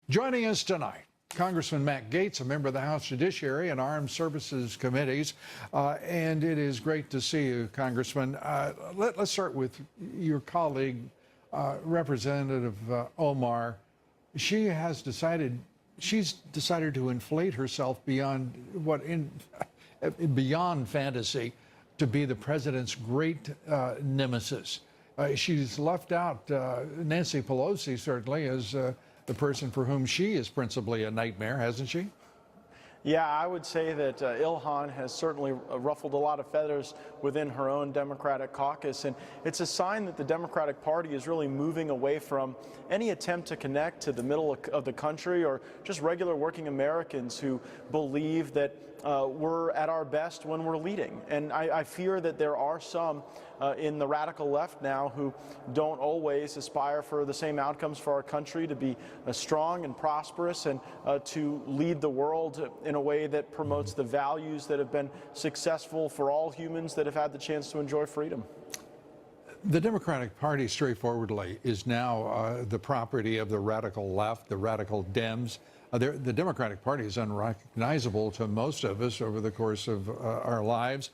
Joining us tonight, Congressman Matt Gaetz, a member of the House Judiciary and Armed Services Committees, and it is great to see you, Congressman. Let's start with your colleague, Representative Omar. She's decided to inflate herself beyond beyond fantasy to be the president's great nemesis. She's left out Nancy Pelosi, certainly, as the person for whom she is principally a nightmare, hasn't she? Yeah, I would say that Ilhan has certainly ruffled a lot of feathers within her own Democratic caucus, and it's a sign that the Democratic Party is really moving away from any attempt to connect to the middle of the country or just regular working Americans who believe that we're at our best when we're leading. And I fear that there are some in the radical left now who don't always aspire for the same outcomes for our country, to be strong and prosperous and to lead the world in a way that promotes the values that have been successful for all humans that have had the chance to enjoy freedom. The Democratic Party, straightforwardly, is now the property of the radical left, the radical Dems. The Democratic Party is unrecognizable to most of us over the course of our lives,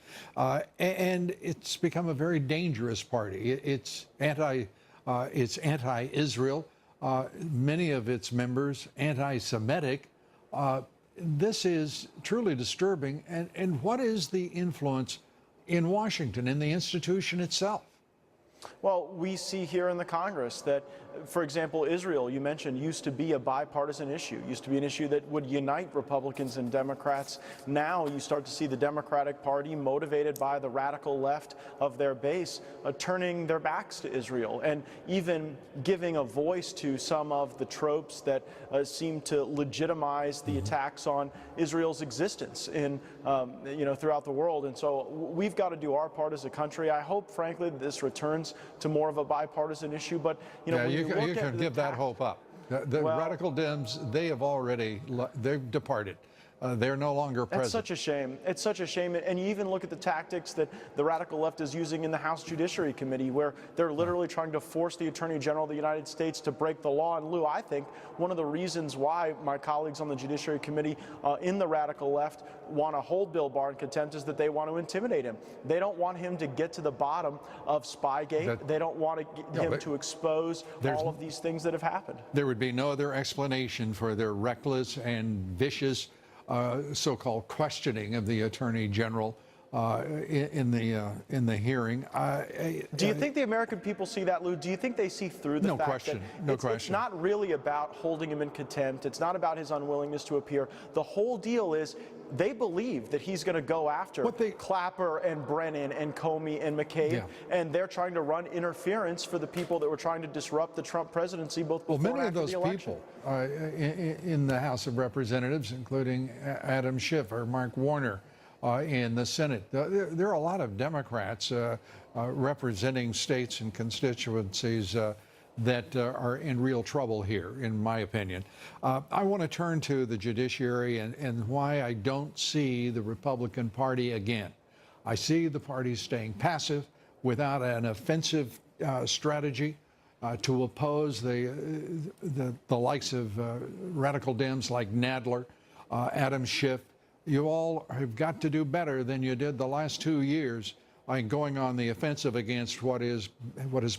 and it's become a very dangerous party. It's anti-Israel. Many of its members anti-Semitic. This is truly disturbing. And what is the influence in Washington, in the institution itself? Well, we see here in the Congress that, for example, Israel, you mentioned, used to be a bipartisan issue, used to be an issue that would unite Republicans and Democrats. Now you start to see the Democratic Party, motivated by the radical left of their base, turning their backs to Israel and even giving a voice to some of the tropes that seem to legitimize the attacks on Israel's existence in, throughout the world. And so we've got to do our part as a country. I hope, frankly, that this returns to more of a bipartisan issue. But you can give that hope up. The radical Dems, they've departed. They're no longer present. It's such a shame. It's such a shame. And you even look at the tactics that the radical left is using in the House Judiciary Committee, where they're literally trying to force the Attorney General of the United States to break the law. And Lou, I think one of the reasons why my colleagues on the Judiciary Committee in the radical left want to hold Bill Barr in contempt is that they want to intimidate him. They don't want him to get to the bottom of Spygate. They don't want him to expose all of these things that have happened. There would be no other explanation for their reckless and vicious so-called questioning of the Attorney General in the hearing. Do you think the American people see that, Lou? Do you think they see through the fact that it's not really about holding him in contempt? It's not about his unwillingness to appear. The whole deal is they believe that he's going to go after Clapper and Brennan and Comey and McCabe, and they're trying to run interference for the people that were trying to disrupt the Trump presidency both before and after the election. Many of those people in the House of Representatives, including Adam Schiff or Mark Warner, in the Senate. There are a lot of Democrats representing states and constituencies that are in real trouble here, in my opinion. I want to turn to the judiciary and why I don't see the Republican Party again. I see the party staying passive without an offensive strategy to oppose the likes of radical Dems like Nadler, Adam Schiff. You all have got to do better than you did the last 2 years by going on the offensive against what has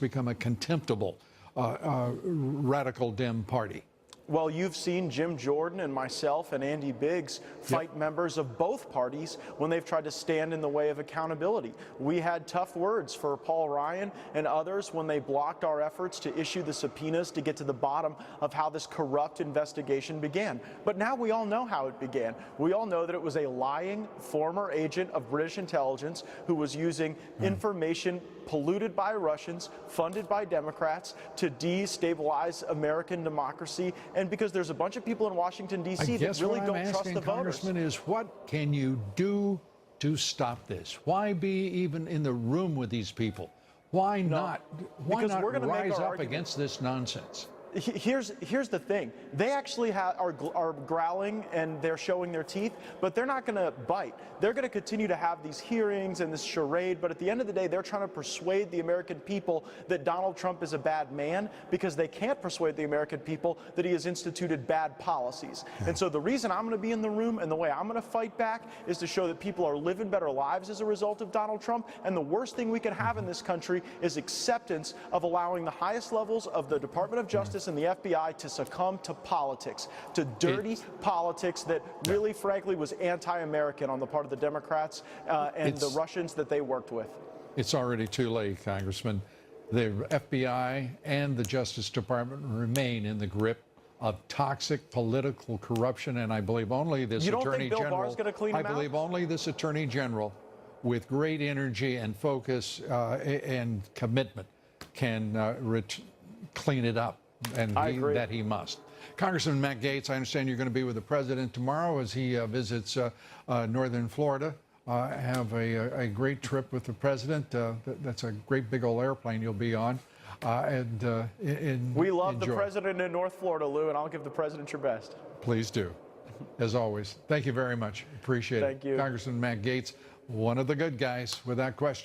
become a contemptible radical Dem party. Well, you've seen Jim Jordan and myself and Andy Biggs fight members of both parties when they've tried to stand in the way of accountability. We had tough words for Paul Ryan and others when they blocked our efforts to issue the subpoenas to get to the bottom of how this corrupt investigation began. But now we all know how it began. We all know that it was a lying former agent of British intelligence who was using information polluted by Russians, funded by Democrats, to destabilize American democracy. And because there's a bunch of people in Washington, D.C. that really don't trust the voters. Congressman, is what can you do to stop this? Why be even in the room with these people? Why not rise up against this nonsense? here's the thing. They actually are growling and they're showing their teeth, but they're not going to bite. They're going to continue to have these hearings and this charade, but at the end of the day, they're trying to persuade the American people that Donald Trump is a bad man because they can't persuade the American people that he has instituted bad policies. And so the reason I'm going to be in the room and the way I'm going to fight back is to show that people are living better lives as a result of Donald Trump. And the worst thing we can have in this country is acceptance of allowing the highest levels of the Department of Justice and the FBI to succumb to politics, to dirty politics that really, frankly, was anti-American on the part of the Democrats and the Russians that they worked with. It's already too late, Congressman. The FBI and the Justice Department remain in the grip of toxic political corruption, and I believe only this Attorney General, I believe only this Attorney General, with great energy and focus and commitment, can clean it up. And that he must. Congressman Matt Gaetz, I understand you're going to be with the president tomorrow as he visits northern Florida. Have a great trip with the president. That's a great big old airplane you'll be on. We love the president in North Florida, Lou, and I'll give the president your best. Please do. As always. Thank you very much. Appreciate it. Thank you. Congressman Matt Gaetz, one of the good guys, without question.